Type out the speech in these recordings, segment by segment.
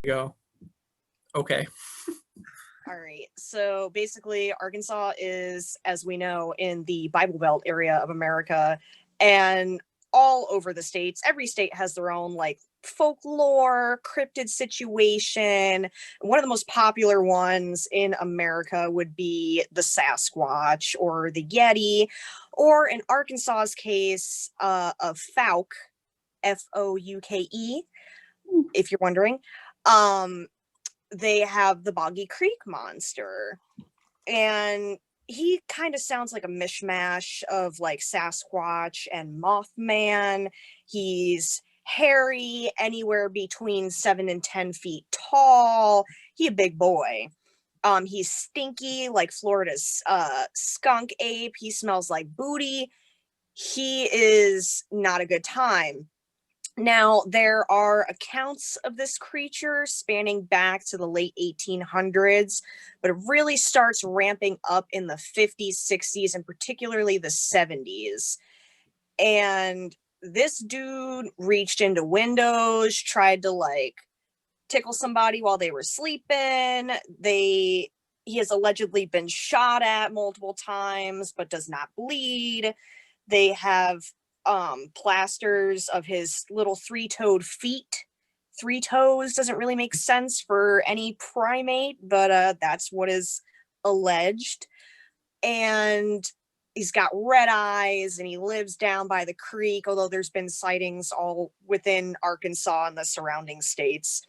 go. Okay. All right. So basically, Arkansas is, as we know, in the Bible Belt area of America, and all over the states. Every state has their own like folklore, cryptid situation. One of the most popular ones in America would be the Sasquatch or the Yeti, or in Arkansas's case, a Fouke, Fouke, if you're wondering. They have the Boggy Creek monster, and he kind of sounds like a mishmash of like Sasquatch and Mothman. He's hairy, anywhere between 7 and 10 feet tall. He a big boy. He's stinky like Florida's skunk ape. He smells like booty. He is not a good time. Now, there are accounts of this creature spanning back to the late 1800s, but it really starts ramping up in the 50s, 60s, and particularly the 70s. And this dude reached into windows, tried to like tickle somebody while they were sleeping. He has allegedly been shot at multiple times, but does not bleed. They have plasters of his little three-toed feet. Three toes doesn't really make sense for any primate, but that's what is alleged. And he's got red eyes, and he lives down by the creek, although there's been sightings all within Arkansas and the surrounding states.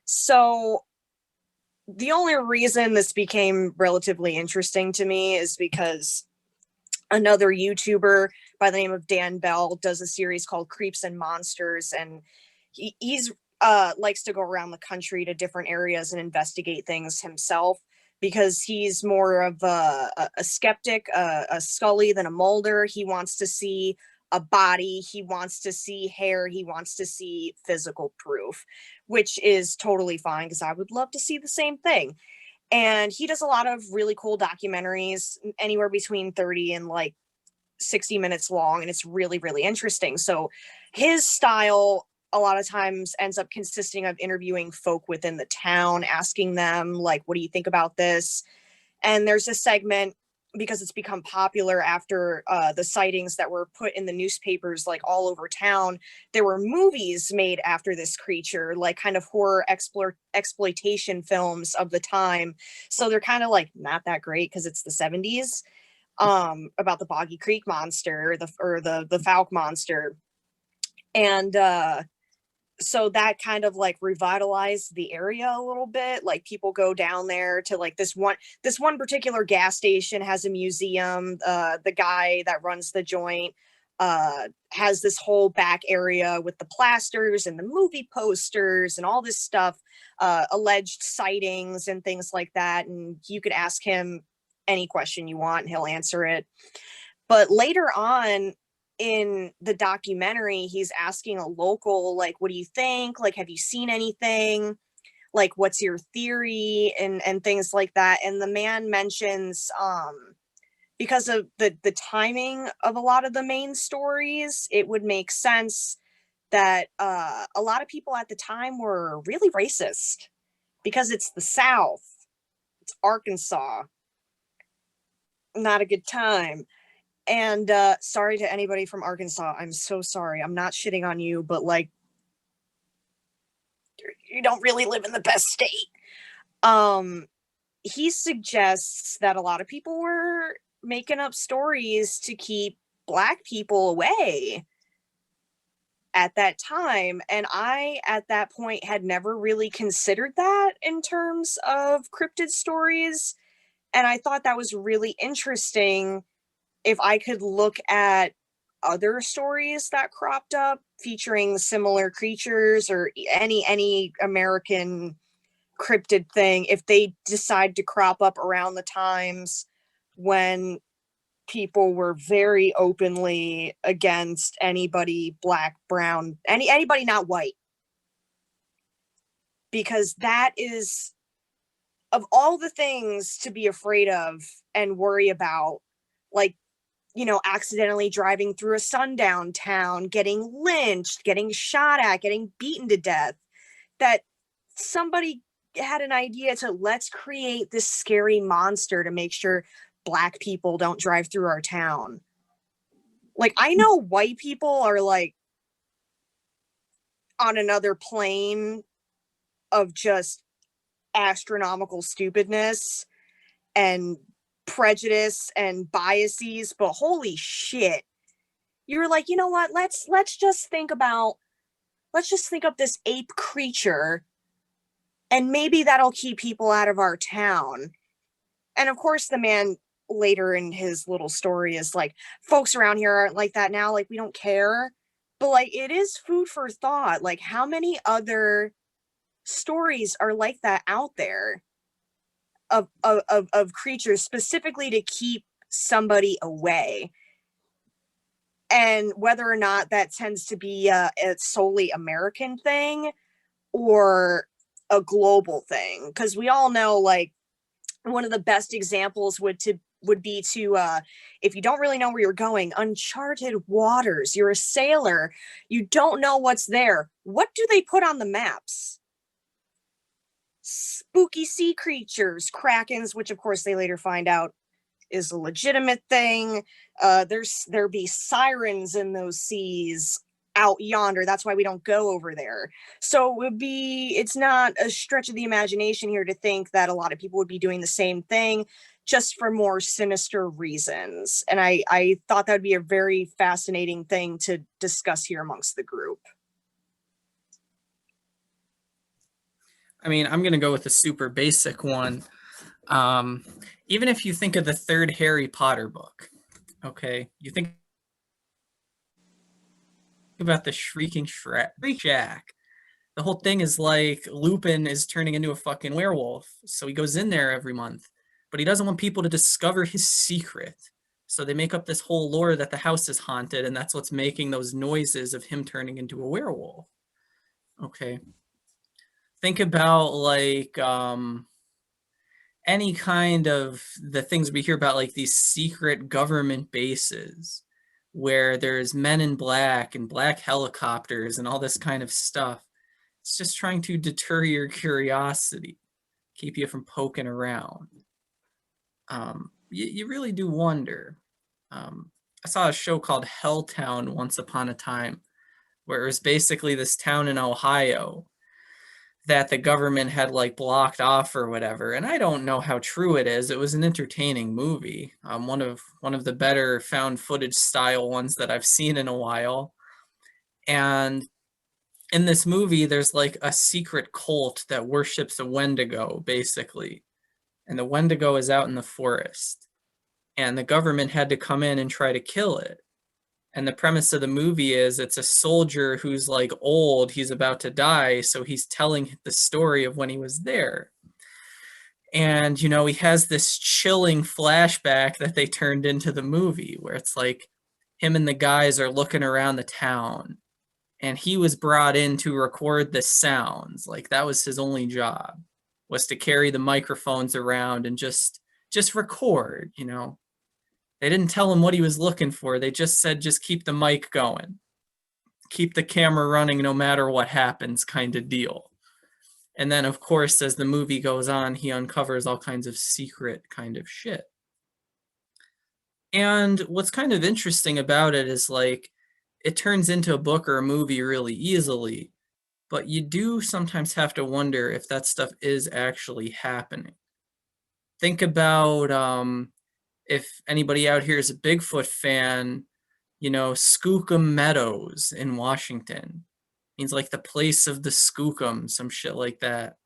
So the only reason this became relatively interesting to me is because another YouTuber by the name of Dan Bell does a series called Creeps and Monsters, and he's likes to go around the country to different areas and investigate things himself, because he's more of a skeptic, a Scully than a Mulder. He wants to see a body, he wants to see hair, he wants to see physical proof, which is totally fine because I would love to see the same thing. And he does a lot of really cool documentaries, anywhere between 30 and like 60 minutes long, and it's really, really interesting. So his style a lot of times ends up consisting of interviewing folk within the town, asking them like, what do you think about this? And there's a segment, because it's become popular after the sightings that were put in the newspapers like all over town, there were movies made after this creature, like kind of horror exploitation films of the time. So they're kind of like not that great because it's the 70s, about the Boggy Creek monster, the Fouke monster. And so that kind of like revitalized the area a little bit. Like people go down there to like this one particular gas station has a museum. The guy that runs the joint has this whole back area with the plasters and the movie posters and all this stuff, alleged sightings and things like that. And you could ask him any question you want and he'll answer it. But later on in the documentary, he's asking a local, like, what do you think? Like, have you seen anything? Like, what's your theory? And things like that. And the man mentions, because of the timing of a lot of the main stories, it would make sense that a lot of people at the time were really racist because it's the South, it's Arkansas. Not a good time. And sorry to anybody from Arkansas. I'm so sorry. I'm not shitting on you, but like, you don't really live in the best state. He suggests that a lot of people were making up stories to keep Black people away at that time. And I, at that point, had never really considered that in terms of cryptid stories. And I thought that was really interesting if I could look at other stories that cropped up featuring similar creatures or any American cryptid thing, if they decide to crop up around the times when people were very openly against anybody Black, brown, anybody not white. Because that is, of all the things to be afraid of and worry about, like, you know, accidentally driving through a sundown town, getting lynched, getting shot at, getting beaten to death, that somebody had an idea to let's create this scary monster to make sure black people don't drive through our town. Like, I know white people are like on another plane of just astronomical stupidness and prejudice and biases, but holy shit. You're like, you know what? Let's just think of this ape creature, and maybe that'll keep people out of our town. And of course, the man later in his little story is like, folks around here aren't like that now. Like, we don't care. But like, it is food for thought. Like, how many other stories are like that out there of creatures specifically to keep somebody away? And whether or not that tends to be a solely American thing or a global thing, because we all know, like, one of the best examples would be to if you don't really know where you're going, uncharted waters, you're a sailor, you don't know what's there, what do they put on the maps? Spooky sea creatures, krakens, which of course they later find out is a legitimate thing. There be sirens in those seas out yonder. That's why we don't go over there. So it's not a stretch of the imagination here to think that a lot of people would be doing the same thing, just for more sinister reasons. And I thought that would be a very fascinating thing to discuss here amongst the group. I mean, I'm going to go with a super basic one. Even if you think of the third Harry Potter book, okay, you think about the Shrieking Shack. The whole thing is like Lupin is turning into a fucking werewolf. So he goes in there every month, but he doesn't want people to discover his secret. So they make up this whole lore that the house is haunted, and that's what's making those noises of him turning into a werewolf. Okay. Think about like any kind of the things we hear about, like these secret government bases where there's men in black and black helicopters and all this kind of stuff. It's just trying to deter your curiosity, keep you from poking around. You really do wonder. I saw a show called Helltown once upon a time, where it was basically this town in Ohio that the government had like blocked off or whatever. And I don't know how true it is. It was an entertaining movie, one of the better found footage style ones that I've seen in a while. And in this movie, there's like a secret cult that worships a Wendigo, basically. And the Wendigo is out in the forest. And the government had to come in and try to kill it. And the premise of the movie is it's a soldier who's like old, he's about to die, so he's telling the story of when he was there. And, you know, he has this chilling flashback that they turned into the movie where it's like him and the guys are looking around the town. And he was brought in to record the sounds. Like that was his only job, was to carry the microphones around and just record, you know. They didn't tell him what he was looking for. They just said, just keep the mic going. Keep the camera running no matter what happens, kind of deal. And then, of course, as the movie goes on, he uncovers all kinds of secret kind of shit. And what's kind of interesting about it is like, it turns into a book or a movie really easily, but you do sometimes have to wonder if that stuff is actually happening. Think about if anybody out here is a Bigfoot fan, you know, Skookum Meadows in Washington means like the place of the Skookum, some shit like that.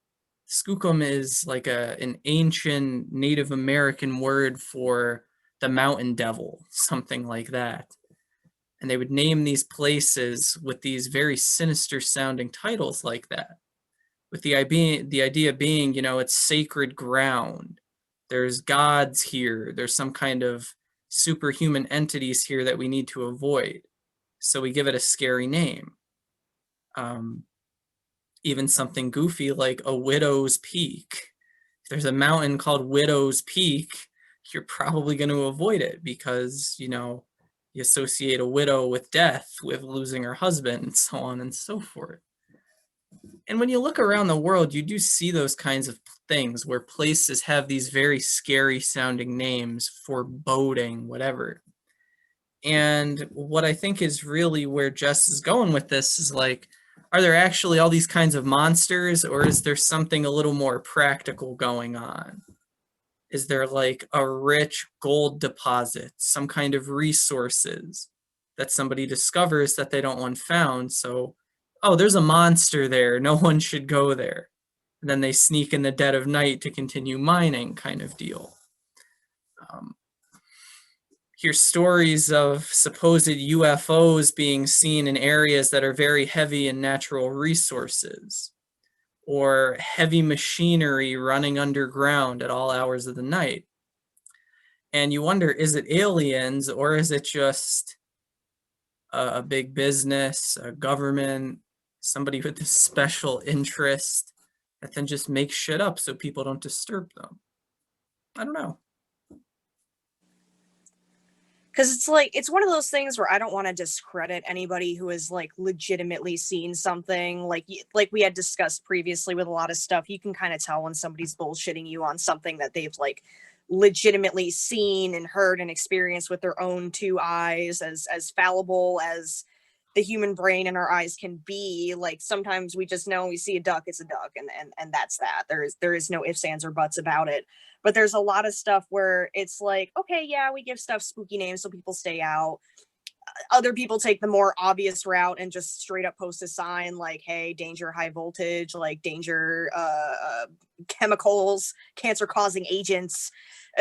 Skookum is like an ancient Native American word for the mountain devil, something like that. And they would name these places with these very sinister sounding titles like that, with the idea being, you know, it's sacred ground. There's gods here. There's some kind of superhuman entities here that we need to avoid. So we give it a scary name. Even something goofy like a Widow's Peak. If there's a mountain called Widow's Peak, you're probably going to avoid it because, you know, you associate a widow with death, with losing her husband, and so on and so forth. And when you look around the world, you do see those kinds of things where places have these very scary sounding names, foreboding, whatever. And what I think is really where Jess is going with this is like, are there actually all these kinds of monsters, or is there something a little more practical going on? Is there like a rich gold deposit, some kind of resources that somebody discovers that they don't want found? So, oh, there's a monster there. No one should go there. And then they sneak in the dead of night to continue mining, kind of deal. Hear stories of supposed UFOs being seen in areas that are very heavy in natural resources, or heavy machinery running underground at all hours of the night. And you wonder, is it aliens, or is it just a big business, a government, somebody with a special interest that then just makes shit up so people don't disturb them? I don't know. Because it's like, it's one of those things where I don't want to discredit anybody who has like legitimately seen something. Like we had discussed previously with a lot of stuff, you can kind of tell when somebody's bullshitting you on something that they've like legitimately seen and heard and experienced with their own two eyes, as fallible as the human brain and our eyes can be. Like sometimes we just know, we see a duck, it's a duck, and that's that. There is no ifs, ands, or buts about it. But there's a lot of stuff where it's like, okay, yeah, we give stuff spooky names so people stay out. Other people take the more obvious route and just straight up post a sign like, hey, danger, high voltage, like danger, chemicals, cancer causing agents.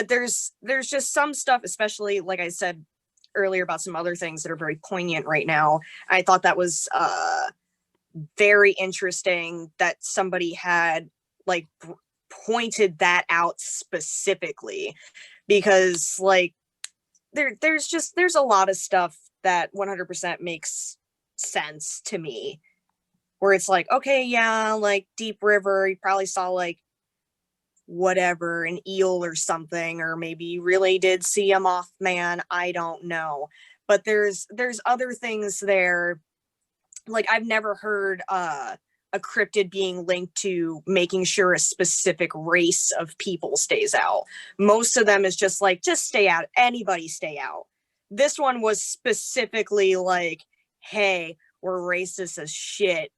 There's just some stuff, especially like I said earlier about some other things that are very poignant right now. I thought that was very interesting that somebody had like pointed that out specifically, because like there's a lot of stuff that 100% makes sense to me, where it's like, okay, yeah, like deep river, you probably saw like whatever, an eel or something, or maybe you really did see a mothman, I don't know. But there's other things there. Like I've never heard a cryptid being linked to making sure a specific race of people stays out. Most of them is just like, just stay out, anybody stay out. This one was specifically like, hey, we're racist as shit,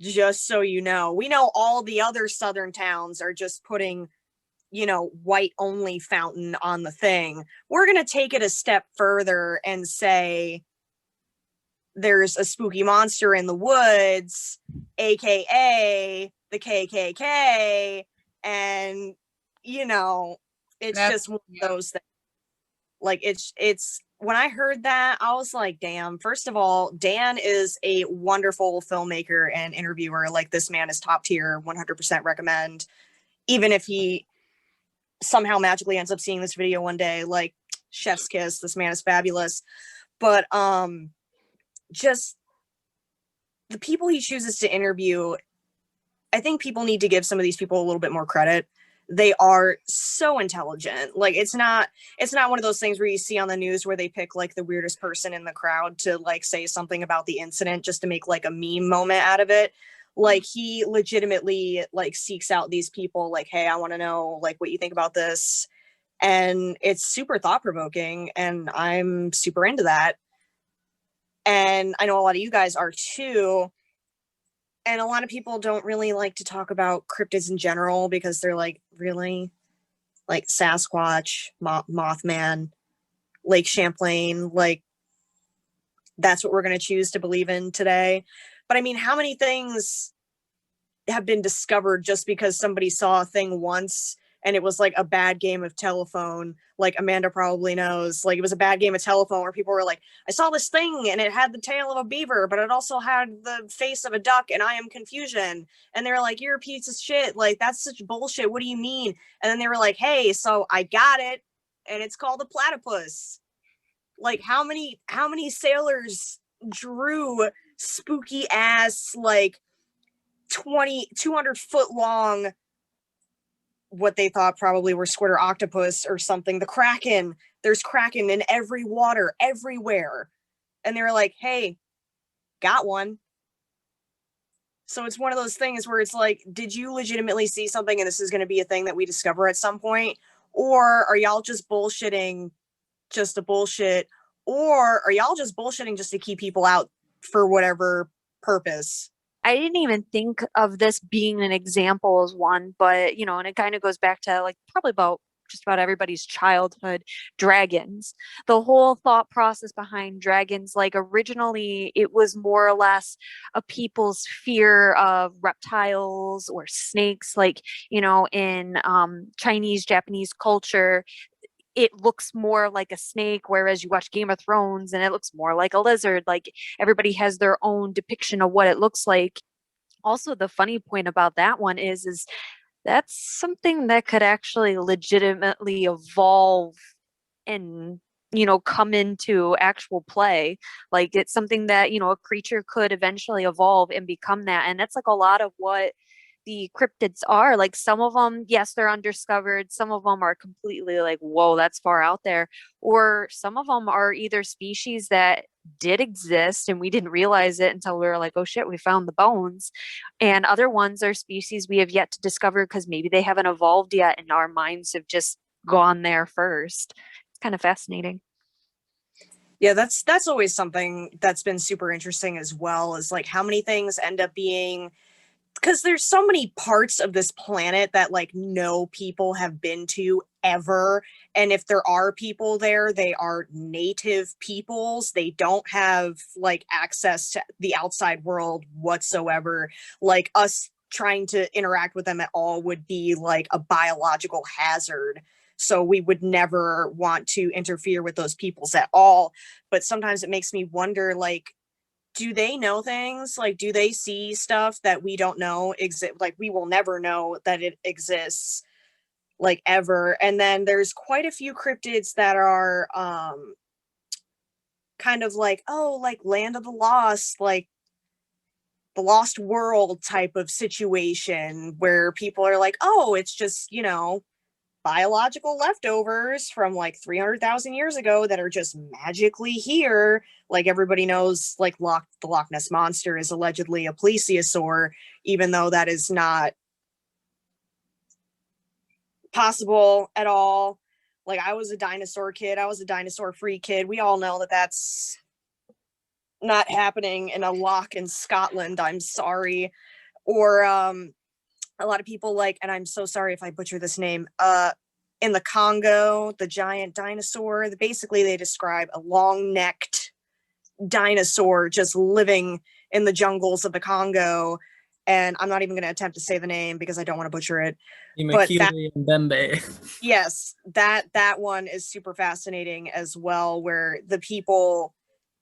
just so you know. We know all the other southern towns are just putting, white only fountain on the thing. We're going to take it a step further and say there's a spooky monster in the woods, aka the KKK, and it's just one of those things. Like it's when I heard that, I was like, damn. First of all, Dan is a wonderful filmmaker and interviewer. Like this man is top tier, 100% recommend. Even if he somehow magically ends up seeing this video one day, like chef's kiss, this man is fabulous. But just the people he chooses to interview, I think people need to give some of these people a little bit more credit. They are so intelligent. Like it's not one of those things where you see on the news where they pick like the weirdest person in the crowd to like say something about the incident just to make like a meme moment out of it. Like he legitimately like seeks out these people like, hey, I want to know like what you think about this. And it's super thought-provoking, and I'm super into that. And I know a lot of you guys are too. And a lot of people don't really like to talk about cryptids in general because they're like, really? Like Sasquatch, Mothman, Lake Champlain, like that's what we're going to choose to believe in today. But I mean, how many things have been discovered just because somebody saw a thing once and it was like a bad game of telephone? Like Amanda probably knows, like it was a bad game of telephone where people were like, I saw this thing and it had the tail of a beaver, but it also had the face of a duck, and I am confusion. And they were like, you're a piece of shit. Like, that's such bullshit. What do you mean? And then they were like, hey, so I got it, and it's called a platypus. Like, how many sailors drew spooky ass, like 200 foot long, what they thought probably were squid or octopus or something. The Kraken, there's Kraken in every water, everywhere. And they were like, hey, got one. So it's one of those things where it's like, did you legitimately see something and this is going to be a thing that we discover at some point? Or are y'all just bullshitting just to bullshit? Or are y'all just bullshitting just to keep people out for whatever purpose? I didn't even think of this being an example as one, but and it kind of goes back to like probably about just about everybody's childhood, dragons. The whole thought process behind dragons, like originally it was more or less a people's fear of reptiles or snakes, like, in Chinese, Japanese culture, it looks more like a snake, whereas you watch Game of Thrones and it looks more like a lizard. Like everybody has their own depiction of what it looks like. Also, the funny point about that one is that's something that could actually legitimately evolve and come into actual play. Like it's something that a creature could eventually evolve and become that. And that's like a lot of what the cryptids are. Like some of them, yes, they're undiscovered. Some of them are completely like, whoa, that's far out there. Or some of them are either species that did exist and we didn't realize it until we were like, oh shit, we found the bones. And other ones are species we have yet to discover because maybe they haven't evolved yet and our minds have just gone there first. It's kind of fascinating. Yeah, that's always something that's been super interesting as well, is like how many things end up being, because there's so many parts of this planet that like no people have been to ever, and if there are people there, they are native peoples. They don't have like access to the outside world whatsoever. Like us trying to interact with them at all would be like a biological hazard, so we would never want to interfere with those peoples at all. But sometimes it makes me wonder, like, do they know things? Like, do they see stuff that we don't know exist? Like, we will never know that it exists, like, ever. And then there's quite a few cryptids that are kind of like, oh, like Land of the Lost, like the Lost World type of situation where people are like, oh, it's just, biological leftovers from like 300,000 years ago that are just magically here. Like everybody knows, like the Loch Ness Monster is allegedly a plesiosaur, even though that is not possible at all. Like I was a dinosaur kid. I was a dinosaur free kid. We all know that that's not happening in a loch in Scotland. I'm sorry. Or a lot of people like, and I'm so sorry if I butcher this name, in the Congo, the giant dinosaur. Basically, they describe a long-necked dinosaur just living in the jungles of the Congo. And I'm not even going to attempt to say the name because I don't want to butcher it. But that, Imakili and Bembe. yes, that one is super fascinating as well, where the people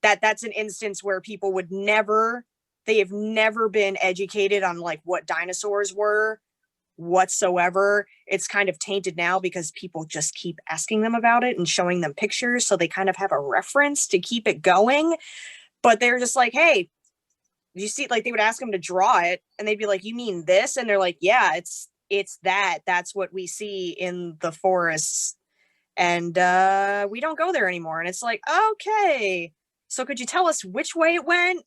that's an instance where people would never, they have never been educated on like what dinosaurs were whatsoever. It's kind of tainted now because people just keep asking them about it and showing them pictures, so they kind of have a reference to keep it going. But they're just like, hey, you see, like they would ask them to draw it and they'd be like, you mean this? And they're like, yeah, it's that's what we see in the forests, and we don't go there anymore. And it's like, okay, so could you tell us which way it went?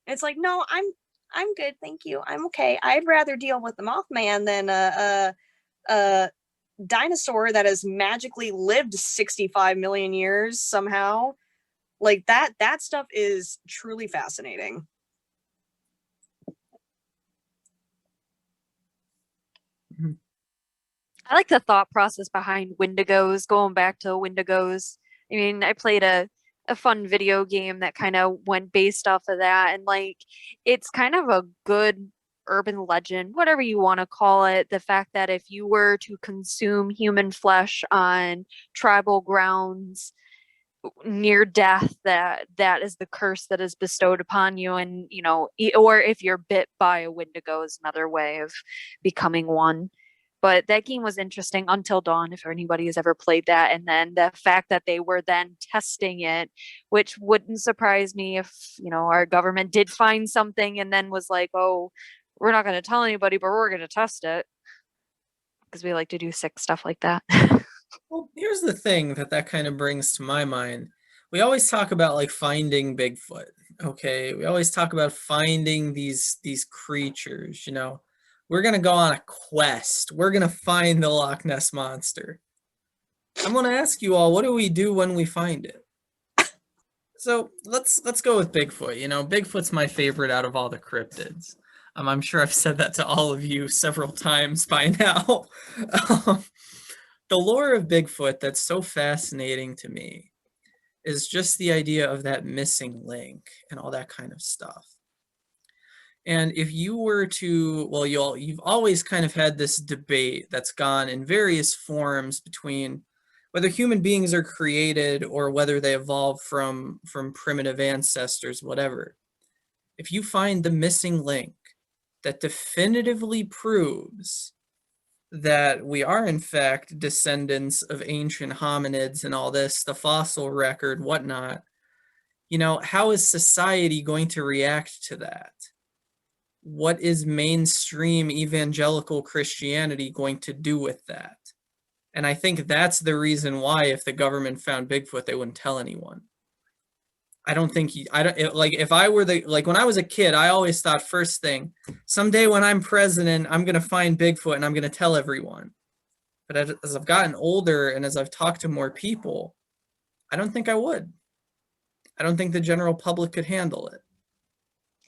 And it's like, no, I'm good, thank you, I'm okay. I'd rather deal with the Mothman than a dinosaur that has magically lived 65 million years somehow. Like that stuff is truly fascinating. I like the thought process behind Wendigos, going back to Wendigos. I mean, I played a fun video game that kind of went based off of that. And like, it's kind of a good urban legend, whatever you want to call it. The fact that if you were to consume human flesh on tribal grounds near death, that is the curse that is bestowed upon you. And, or if you're bit by a Wendigo is another way of becoming one. But that game was interesting, Until Dawn, if anybody has ever played that. And then the fact that they were then testing it, which wouldn't surprise me if, our government did find something and then was like, oh, we're not going to tell anybody, but we're going to test it. Because we like to do sick stuff like that. Well, here's the thing that kind of brings to my mind. We always talk about like finding Bigfoot, Okay, we always talk about finding these creatures, you know. We're gonna go on a quest. We're gonna find the Loch Ness monster. I'm gonna ask you all, what do we do when we find it? So let's go with Bigfoot. You know, Bigfoot's my favorite out of all the cryptids. I'm sure I've said that to all of you several times by now. Um, the lore of Bigfoot that's so fascinating to me is just the idea of that missing link and all that kind of stuff. And if you were to, well, you've always kind of had this debate that's gone in various forms between whether human beings are created or whether they evolved from primitive ancestors, whatever. If you find the missing link that definitively proves that we are in fact descendants of ancient hominids and all this, the fossil record, whatnot, you know, how is society going to react to that? What is mainstream evangelical Christianity going to do with that? And I think that's the reason why if the government found Bigfoot, they wouldn't tell anyone. I don't think like if I were like when I was a kid, I always thought first thing, someday when I'm president, I'm going to find Bigfoot and I'm going to tell everyone. But as I've gotten older and as I've talked to more people, I don't think I would. I don't think the general public could handle it.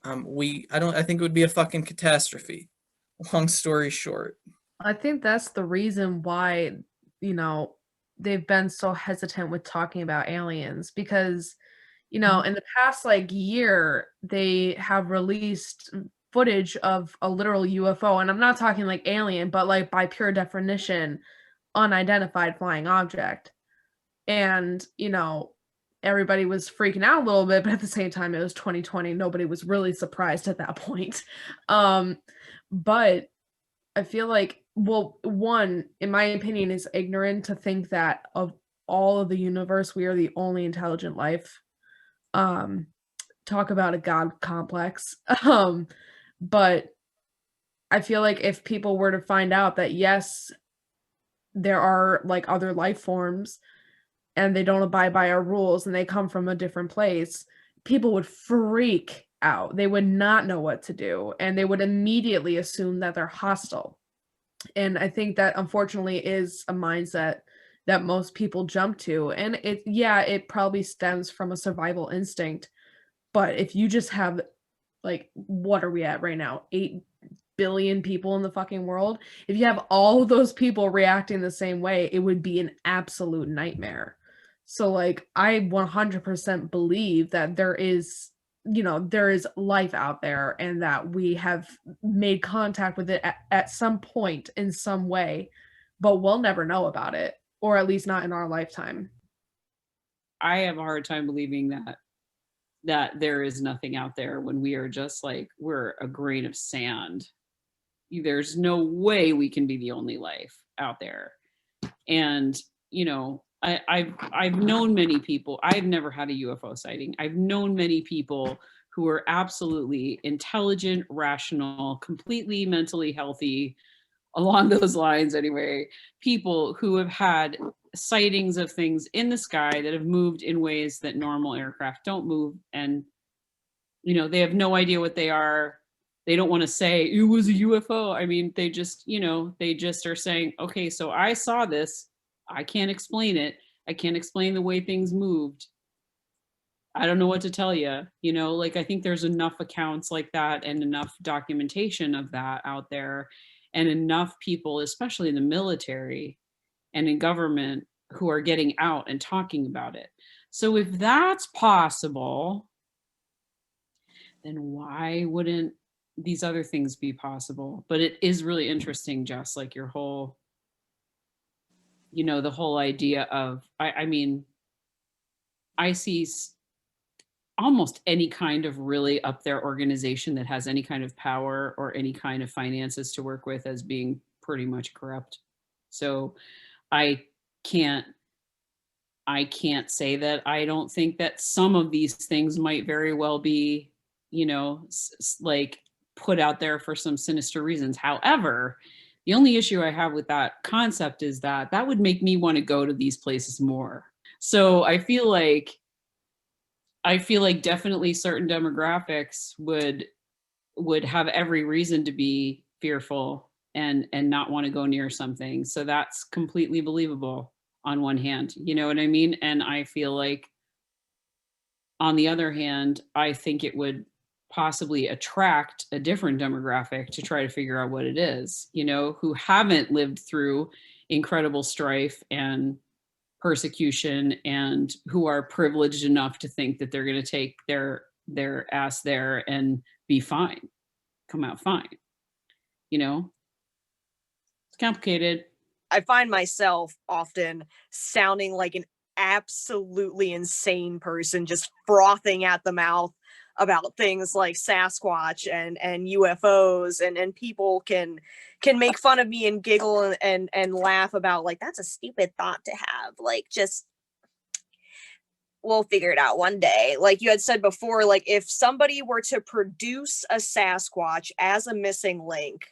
I think it would be a fucking catastrophe. Long story short. I think that's the reason why, you know, they've been so hesitant with talking about aliens because, you know, in the past like year, they have released footage of a literal UFO, and I'm not talking like alien, but like by pure definition, unidentified flying object. And, you know, everybody was freaking out a little bit, but at the same time, it was 2020. Nobody was really surprised at that point. But I feel like, well, one, in my opinion, is ignorant to think that of all of the universe, we are the only intelligent life. Talk about a God complex. But I feel like if people were to find out that, yes, there are like other life forms and they don't abide by our rules and they come from a different place, people would freak out. They would not know what to do and they would immediately assume that they're hostile. And I think that unfortunately is a mindset that most people jump to. And it probably stems from a survival instinct. But if you just have, like, what are we at right now? 8 billion people in the fucking world. If you have all of those people reacting the same way, it would be an absolute nightmare. So like I 100% believe that there is, you know, there is life out there and that we have made contact with it at some point in some way, but we'll never know about it, or at least not in our lifetime. I have a hard time believing that there is nothing out there when we are just like, we're a grain of sand. There's no way we can be the only life out there. And, you know, I've known many people. I've never had a UFO sighting. I've known many people who are absolutely intelligent, rational, completely mentally healthy, along those lines anyway, people who have had sightings of things in the sky that have moved in ways that normal aircraft don't move. And, you know, they have no idea what they are. They don't want to say it was a UFO. I mean, they just, you know, they just are saying, okay, so I saw this. I can't explain it. I can't explain the way things moved. I don't know what to tell you. You know, like I think there's enough accounts like that and enough documentation of that out there, and enough people, especially in the military and in government, who are getting out and talking about it. So if that's possible, then why wouldn't these other things be possible? But it is really interesting, Jess, like your whole, you know, the whole idea of, I mean, I see almost any kind of really up there organization that has any kind of power or any kind of finances to work with as being pretty much corrupt. So I can't say that I don't think that some of these things might very well be, you know, like put out there for some sinister reasons. However, the only issue I have with that concept is that that would make me want to go to these places more. So I feel like I feel like definitely certain demographics would have every reason to be fearful and not want to go near something. So that's completely believable on one hand, you know what I mean? And I feel like on the other hand, I think it would possibly attract a different demographic to try to figure out what it is, you know, who haven't lived through incredible strife and persecution, and who are privileged enough to think that they're going to take their ass there and be fine, come out fine. You know, it's complicated. I find myself often sounding like an absolutely insane person, just frothing at the mouth about things like Sasquatch and UFOs, and people can make fun of me and giggle and laugh about, like, that's a stupid thought to have. Like, just, we'll figure it out one day. Like you had said before, like, if somebody were to produce a Sasquatch as a missing link,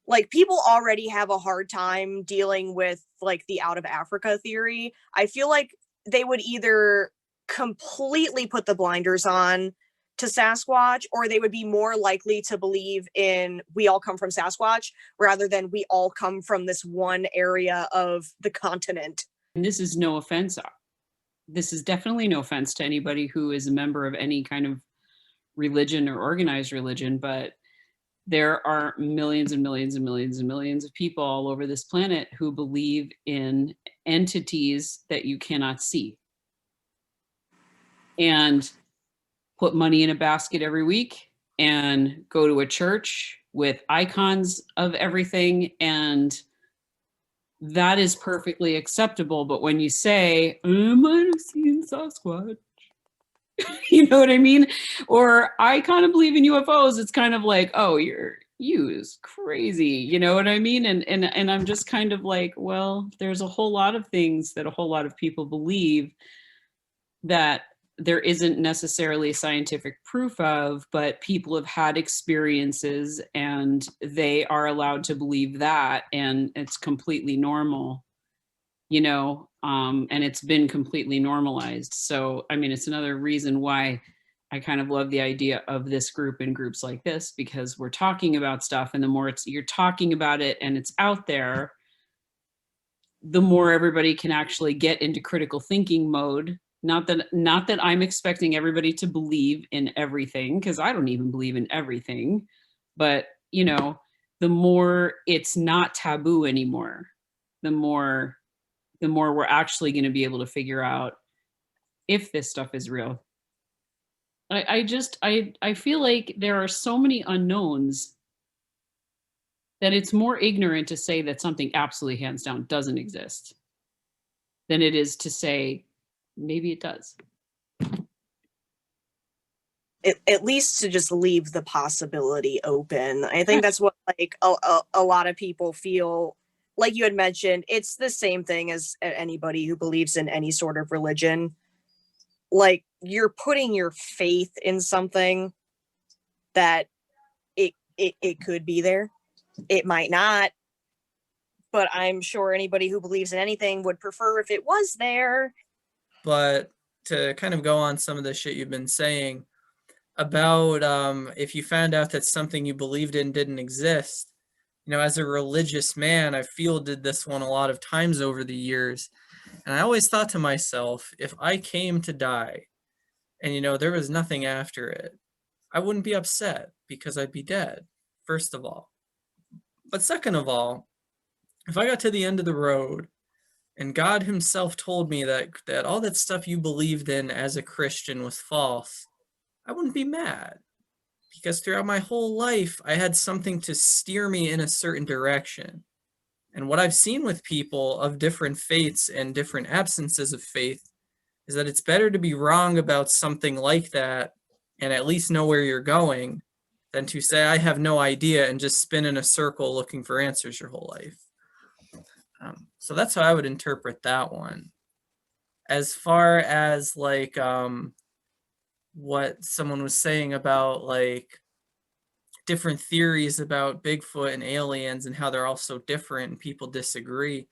like, people already have a hard time dealing with, like, the out of Africa theory. I feel like they would either completely put the blinders on to Sasquatch, or they would be more likely to believe in we all come from Sasquatch rather than we all come from this one area of the continent. And this is no offense. This is definitely no offense to anybody who is a member of any kind of religion or organized religion, but there are millions and millions and millions and millions of people all over this planet who believe in entities that you cannot see and put money in a basket every week and go to a church with icons of everything, and that is perfectly acceptable. But when you say, I might have seen Sasquatch, you know what I mean? Or I kind of believe in UFOs. It's kind of like, oh, you is crazy. You know what I mean? And I'm just kind of like, well, there's a whole lot of things that a whole lot of people believe that there isn't necessarily scientific proof of, but people have had experiences and they are allowed to believe that, and it's completely normal, you know, and it's been completely normalized. So, I mean, it's another reason why I kind of love the idea of this group and groups like this, because we're talking about stuff, and the more you're talking about it and it's out there, the more everybody can actually get into critical thinking mode. Not that I'm expecting everybody to believe in everything, because I don't even believe in everything, but you know, the more it's not taboo anymore, the more we're actually going to be able to figure out if this stuff is real. I feel like there are so many unknowns that it's more ignorant to say that something absolutely hands down doesn't exist than it is to say maybe it does. At least to just leave the possibility open. I think that's what, like, a lot of people feel. Like you had mentioned, it's the same thing as anybody who believes in any sort of religion. Like, you're putting your faith in something that it could be there. It might not, but I'm sure anybody who believes in anything would prefer if it was there. But to kind of go on some of the shit you've been saying about if you found out that something you believed in didn't exist, you know, as a religious man, I've fielded this one a lot of times over the years. And I always thought to myself, if I came to die and, you know, there was nothing after it, I wouldn't be upset because I'd be dead, first of all. But second of all, if I got to the end of the road and God himself told me that all that stuff you believed in as a Christian was false, I wouldn't be mad. Because throughout my whole life, I had something to steer me in a certain direction. And what I've seen with people of different faiths and different absences of faith is that it's better to be wrong about something like that and at least know where you're going than to say, I have no idea, and just spin in a circle looking for answers your whole life. So that's how I would interpret that one. As far as like what someone was saying about like different theories about Bigfoot and aliens and how they're all so different and people disagree.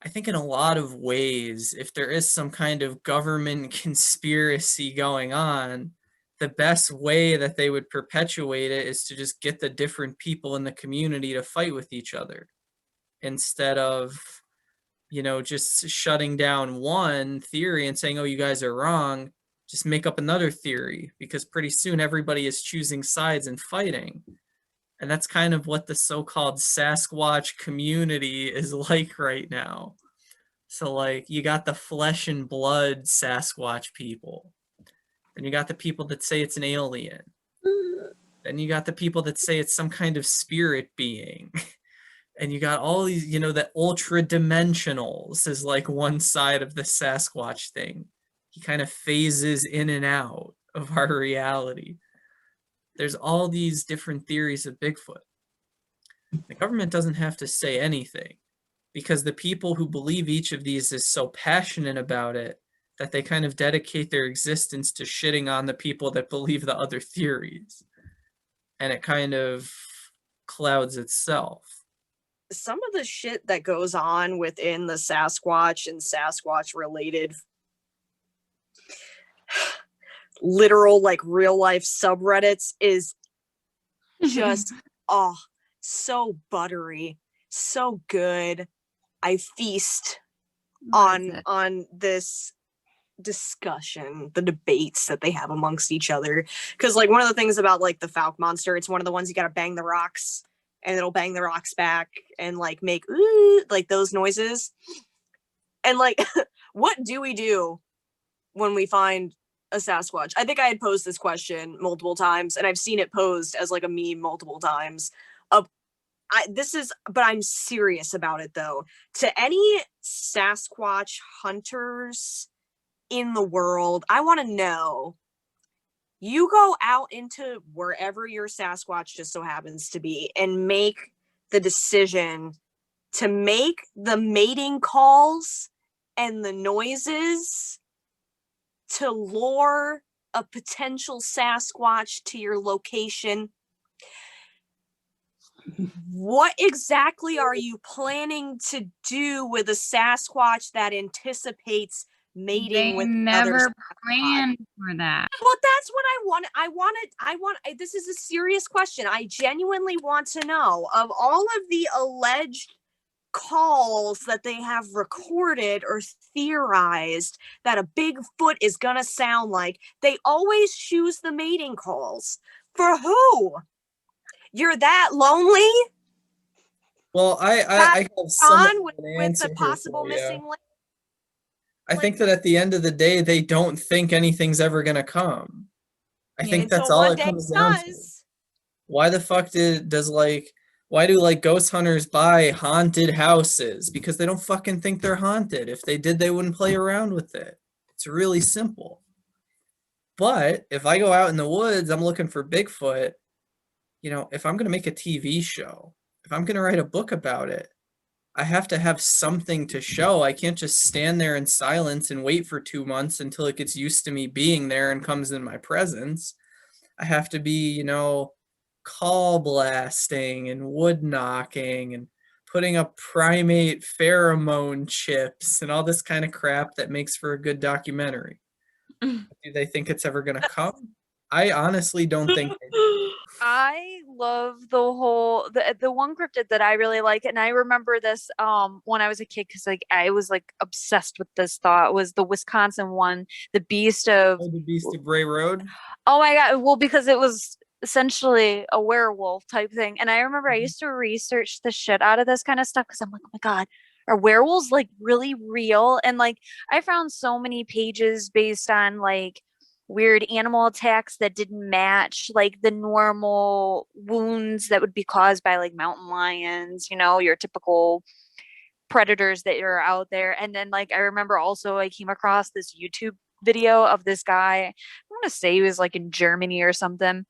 I think in a lot of ways, if there is some kind of government conspiracy going on, the best way that they would perpetuate it is to just get the different people in the community to fight with each other instead of, just shutting down one theory and saying, oh, you guys are wrong. Just make up another theory, because pretty soon everybody is choosing sides and fighting. And that's kind of what the so-called Sasquatch community is like right now. So like you got the flesh and blood Sasquatch people. Then you got the people that say it's an alien. Then you got the people that say it's some kind of spirit being. And you got all these, the ultra dimensionals is like one side of the Sasquatch thing. He kind of phases in and out of our reality. There's all these different theories of Bigfoot. The government doesn't have to say anything, because the people who believe each of these is so passionate about it that they kind of dedicate their existence to shitting on the people that believe the other theories. And it kind of clouds itself. Some of the shit that goes on within the Sasquatch and Sasquatch related literal, like, real life subreddits is just so buttery, so good. I feast on this discussion, the debates that they have amongst each other, because like one of the things about like the Falk monster, it's one of the ones you got to bang the rocks and it'll bang the rocks back and like make ooh, like those noises. And like what do we do when we find a Sasquatch? I think I had posed this question multiple times, and I've seen it posed as like a meme multiple times. But I'm serious about it though. To any Sasquatch hunters in the world, I want to know, you go out into wherever your Sasquatch just so happens to be and make the decision to make the mating calls and the noises to lure a potential Sasquatch to your location. What exactly are you planning to do with a Sasquatch that anticipates mating with never other planned for that. Well, that's what I want. This is a serious question. I genuinely want to know, of all of the alleged calls that they have recorded or theorized that a Bigfoot is gonna sound like, they always choose the mating calls. For who? You're that lonely? Well, I have somewhat with an the answer here possible for you. missing link. I think that at the end of the day, they don't think anything's ever gonna come. I think that's Until all one it day comes it down to. does. Why the fuck why do like ghost hunters buy haunted houses? Because they don't fucking think they're haunted. If they did, they wouldn't play around with it. It's really simple. But if I go out in the woods, I'm looking for Bigfoot, if I'm gonna make a TV show, if I'm gonna write a book about it, I have to have something to show. I can't just stand there in silence and wait for 2 months until it gets used to me being there and comes in my presence. I have to be, call blasting and wood knocking and putting up primate pheromone chips and all this kind of crap that makes for a good documentary. Do they think it's ever going to come? I honestly don't think they do. I love the one cryptid that I really like, and I remember this when I was a kid, because like I was like obsessed with this thought, was the Wisconsin one, the Beast of Bray Road. Oh my god! Well, because it was essentially a werewolf type thing, and I remember I used to research the shit out of this kind of stuff because I'm like, oh my god, are werewolves like really real? And like I found so many pages based on like weird animal attacks that didn't match like the normal wounds that would be caused by like mountain lions, your typical predators that are out there. And then like I remember also I came across this YouTube video of this guy, I want to say he was like in Germany or something,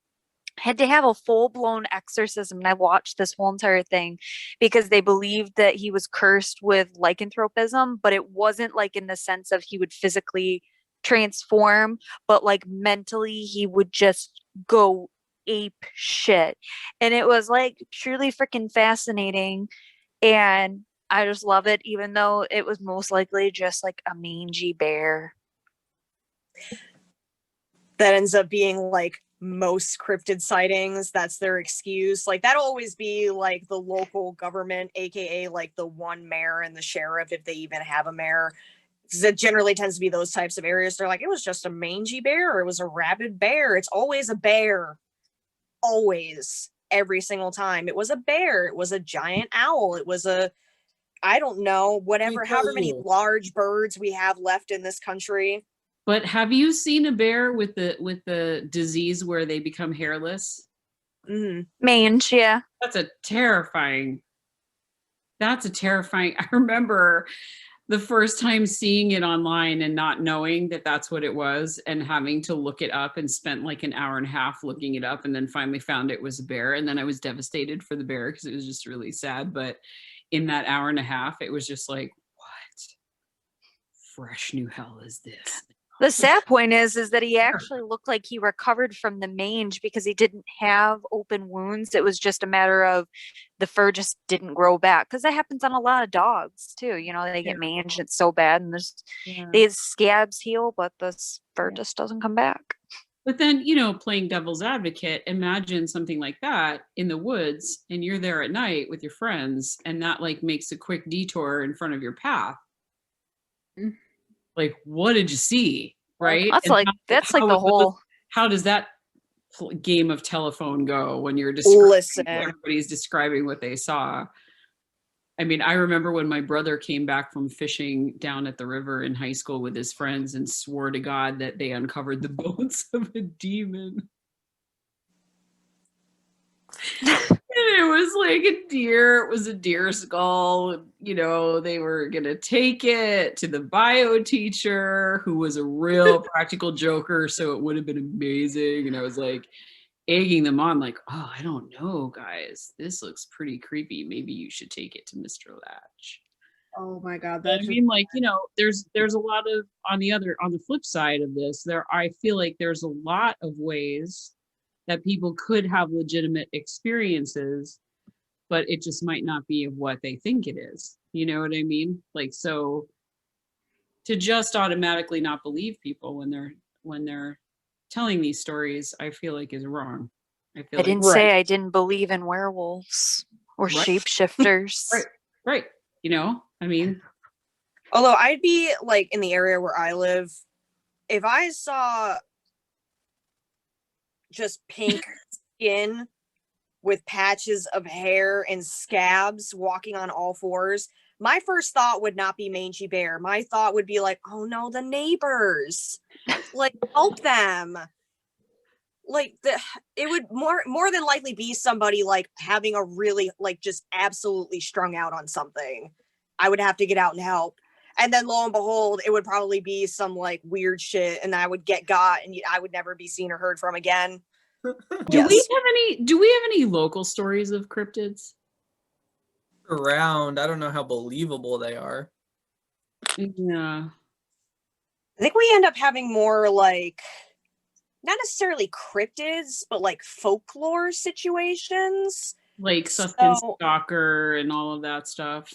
had to have a full-blown exorcism, and I watched this whole entire thing because they believed that he was cursed with lycanthropism, but it wasn't like in the sense of he would physically transform, but like mentally he would just go ape shit. And it was like truly freaking fascinating. And I just love it, even though it was most likely just like a mangy bear. That ends up being like most cryptid sightings. That's their excuse. Like that'll always be like the local government, aka like the one mayor and the sheriff, if they even have a mayor. That generally tends to be those types of areas. They're like, it was just a mangy bear, or it was a rabid bear. It's always a bear. Always. Every single time. It was a bear. It was a giant owl. It was a, I don't know, whatever, however many large birds we have left in this country. But have you seen a bear with the disease where they become hairless? Mange, yeah. That's a terrifying. I remember the first time seeing it online and not knowing that that's what it was, and having to look it up, and spent like an hour and a half looking it up, and then finally found it was a bear. And then I was devastated for the bear because it was just really sad. But in that hour and a half, it was just like, what fresh new hell is this? The sad point is that he actually looked like he recovered from the mange because he didn't have open wounds. It was just a matter of the fur just didn't grow back, because that happens on a lot of dogs too. You know, they get manged, it's so bad, and these scabs heal, but the fur just doesn't come back. But then, you know, playing devil's advocate, imagine something like that in the woods, and you're there at night with your friends, and that like makes a quick detour in front of your path. Like, what did you see? Right? That's like the whole. How does that game of telephone go when you're describing, everybody's describing what they saw? I mean, I remember when my brother came back from fishing down at the river in high school with his friends and swore to God that they uncovered the bones of a demon. And it was like a deer. It was a deer skull. You know, they were going to take it to the bio teacher, who was a real practical joker. So it would have been amazing. And I was like egging them on, like, oh, I don't know, guys. This looks pretty creepy. Maybe you should take it to Mr. Latch. Oh my God. I mean, like, you know, there's a lot of, on the flip side of this, I feel like there's a lot of ways that people could have legitimate experiences, but it just might not be of what they think it is. You know what I mean? Like, so to just automatically not believe people when they're telling these stories, I feel like is wrong. I didn't say I didn't believe in werewolves or shapeshifters. Right. You know, I mean, although I'd be like, in the area where I live, if I saw just pink skin with patches of hair and scabs walking on all fours, my first thought would not be mangy bear. My thought would be like, oh no, the neighbors, like, help them. Like, it would more than likely be somebody like having a really, like, just absolutely strung out on something. I would have to get out and help. And then lo and behold, it would probably be some like weird shit, and I would get got, and I would never be seen or heard from again. Do we have any local stories of cryptids around? I don't know how believable they are. Yeah. I think we end up having more like, not necessarily cryptids, but like folklore situations. Like Suskin Stalker and all of that stuff.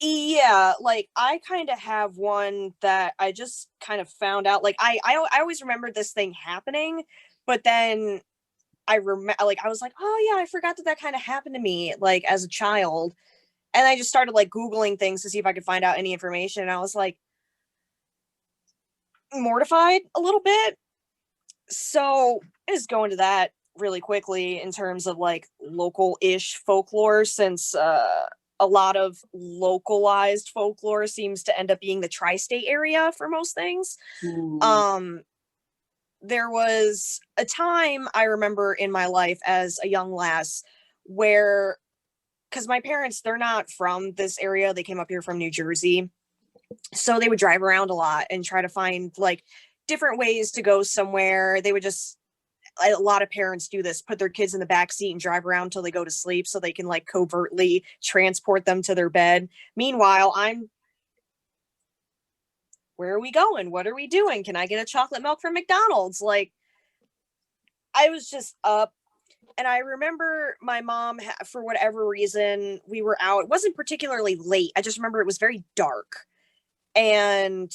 Yeah, like I kind of have one that I just kind of found out. Like I always remembered this thing happening, but then I remember, like, I was like, oh yeah, I forgot that kind of happened to me, like, as a child. And I just started like Googling things to see if I could find out any information. And I was like mortified a little bit. So I just go into that really quickly in terms of like local-ish folklore, since a lot of localized folklore seems to end up being the tri-state area for most things. There was a time I remember in my life as a young lass where, because my parents, they're not from this area, they came up here from New Jersey, so they would drive around a lot and try to find like different ways to go somewhere. They would just, a lot of parents do this, put their kids in the back seat and drive around till they go to sleep so they can like covertly transport them to their bed. Meanwhile, where are we going? What are we doing? Can I get a chocolate milk from McDonald's? Like, I was just up, And I remember my mom, for whatever reason, we were out. It wasn't particularly late. I just remember it was very dark. And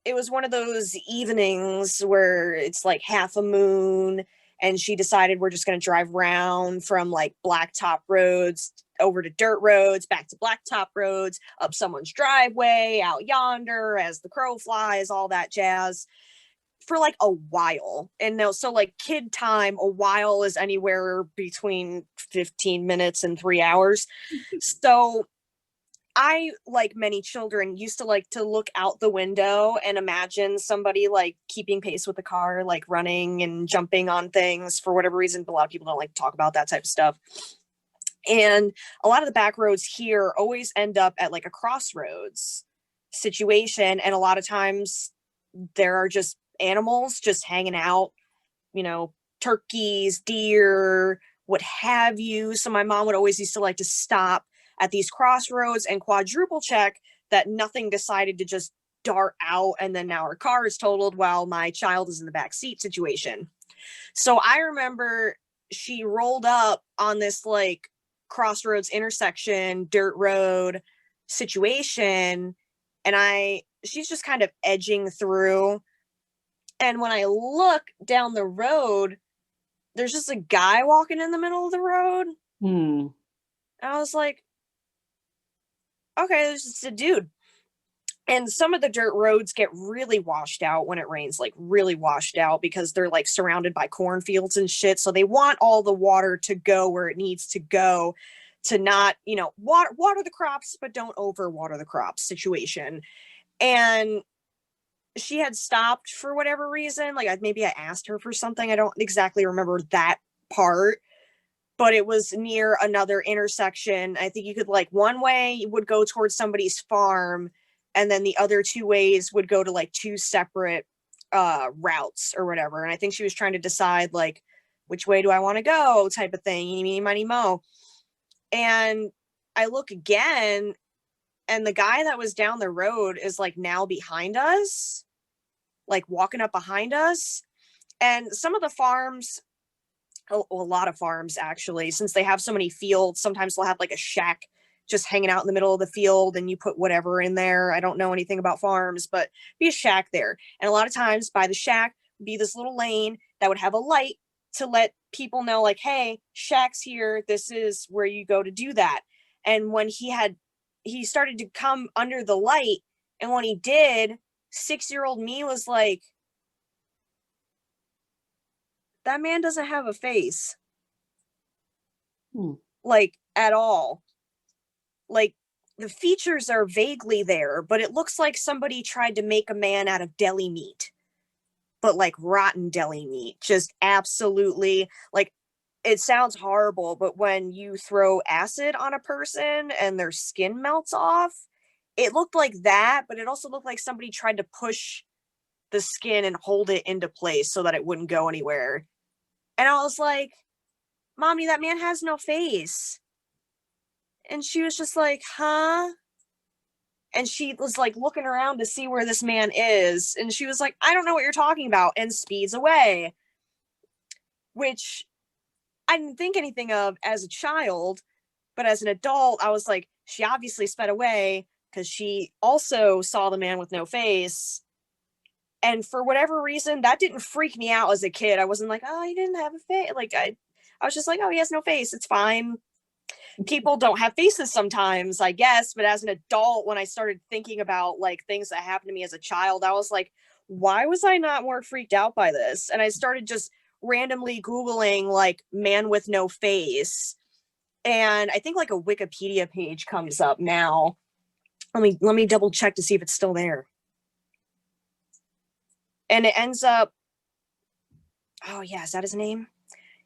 it was one of those evenings where it's like half a moon. And she decided we're just going to drive around from like blacktop roads over to dirt roads, back to blacktop roads, up someone's driveway, out yonder as the crow flies, all that jazz. For like a while. And no, so like kid time, a while is anywhere between 15 minutes and 3 hours. So I, like many children, used to like to look out the window and imagine somebody like keeping pace with the car, like running and jumping on things for whatever reason. But a lot of people don't like to talk about that type of stuff. And a lot of the back roads here always end up at like a crossroads situation. And a lot of times there are just animals just hanging out, you know, turkeys, deer, what have you. So my mom would always used to like to stop at these crossroads and quadruple check that nothing decided to just dart out and then now her car is totaled while my child is in the back seat situation. So I remember she rolled up on this like crossroads intersection, dirt road situation, and she's just kind of edging through. And when I look down the road, there's just a guy walking in the middle of the road. Hmm. I was like, okay, there's just a dude. And some of the dirt roads get really washed out when it rains, like really washed out, because they're like surrounded by cornfields and shit. So they want all the water to go where it needs to go, to not, you know, water the crops, but don't over water the crops situation. And she had stopped for whatever reason. Like maybe I asked her for something. I don't exactly remember that part, but it was near another intersection. I think you could like one way would go towards somebody's farm, and then the other two ways would go to like two separate routes or whatever. And I think she was trying to decide like, which way do I want to go type of thing. Eeny, meeny, miny, mo. And I look again, and the guy that was down the road is like now behind us, like walking up behind us. And some of the farms, a lot of farms actually, since they have so many fields, sometimes they'll have like a shack just hanging out in the middle of the field and you put whatever in there. I don't know anything about farms, but be a shack there. And a lot of times by the shack would be this little lane that would have a light to let people know like, hey, shack's here. This is where you go to do that. And when he started to come under the light, and when he did, 6-year-old me was like, that man doesn't have a face. Like at all. Like the features are vaguely there, but it looks like somebody tried to make a man out of deli meat, but like rotten deli meat. Just absolutely, like, it sounds horrible, but when you throw acid on a person and their skin melts off, it looked like that, but it also looked like somebody tried to push the skin and hold it into place so that it wouldn't go anywhere. And I was like, Mommy, that man has no face. And she was just like, huh? And she was like looking around to see where this man is. And she was like, I don't know what you're talking about, and speeds away. Which I didn't think anything of as a child, but as an adult, I was like, she obviously sped away because she also saw the man with no face. And for whatever reason, that didn't freak me out as a kid. I wasn't like, oh, he didn't have a face. Like I was just like, oh, he has no face. It's fine. People don't have faces sometimes, I guess. But as an adult, when I started thinking about like things that happened to me as a child, I was like, why was I not more freaked out by this? And I started just randomly Googling like man with no face. And I think like a Wikipedia page comes up now. Let me double check to see if it's still there. And it ends up, oh yeah, is that his name?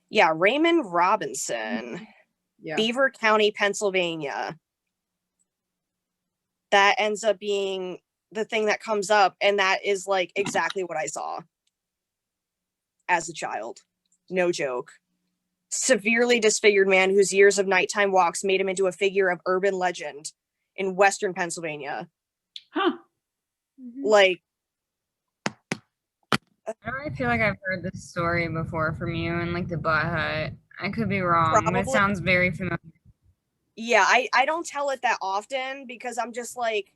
Yeah, Raymond Robinson. Yeah. Beaver County, Pennsylvania. That ends up being the thing that comes up, and that is like exactly what I saw as a child. No joke. Severely disfigured man whose years of nighttime walks made him into a figure of urban legend in Western Pennsylvania. Huh. Like, I feel like I've heard this story before from you and like the butt hut. I could be wrong. It Probably. sounds very familiar. Yeah, I don't tell it that often because I'm just like,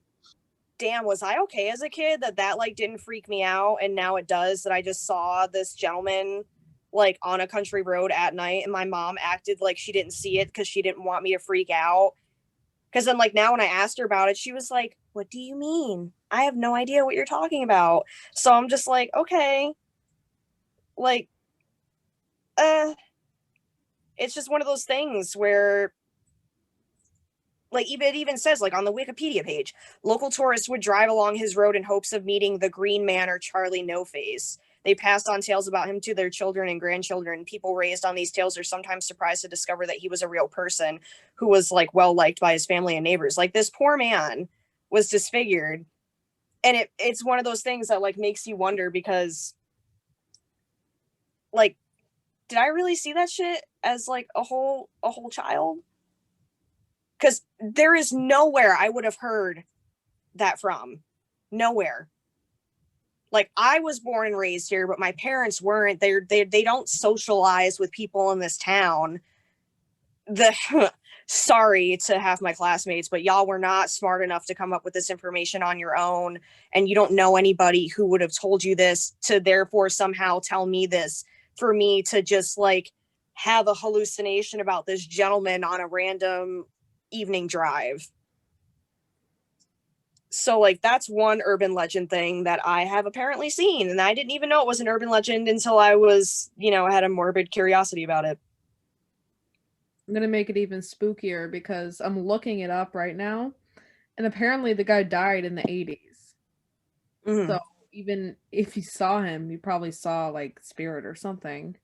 damn, was I okay as a kid that like didn't freak me out, and now it does, that I just saw this gentleman like on a country road at night, and my mom acted like she didn't see it because she didn't want me to freak out. Because then, like, now when I asked her about it, she was like, what do you mean? I have no idea what you're talking about. So I'm just like, okay. Like, it's just one of those things where, like, it even says, like, on the Wikipedia page, local tourists would drive along his road in hopes of meeting the Green Man or Charlie No Face. They passed on tales about him to their children and grandchildren. People raised on these tales are sometimes surprised to discover that he was a real person who was, like, well liked by his family and neighbors. Like, this poor man was disfigured, and it's one of those things that, like, makes you wonder because, like, did I really see that shit as, like, a whole child? Because there is nowhere I would have heard that from. Nowhere. Like, I was born and raised here, but my parents weren't. They don't socialize with people in this town. Sorry to have my classmates, but y'all were not smart enough to come up with this information on your own, and you don't know anybody who would have told you this to therefore somehow tell me this for me to just, like, have a hallucination about this gentleman on a random evening drive. So, like, that's one urban legend thing that I have apparently seen, and I didn't even know it was an urban legend until I was, had a morbid curiosity about it. I'm gonna make it even spookier because I'm looking it up right now, and apparently the guy died in the 80s. Mhm. So even if you saw him, you probably saw like spirit or something.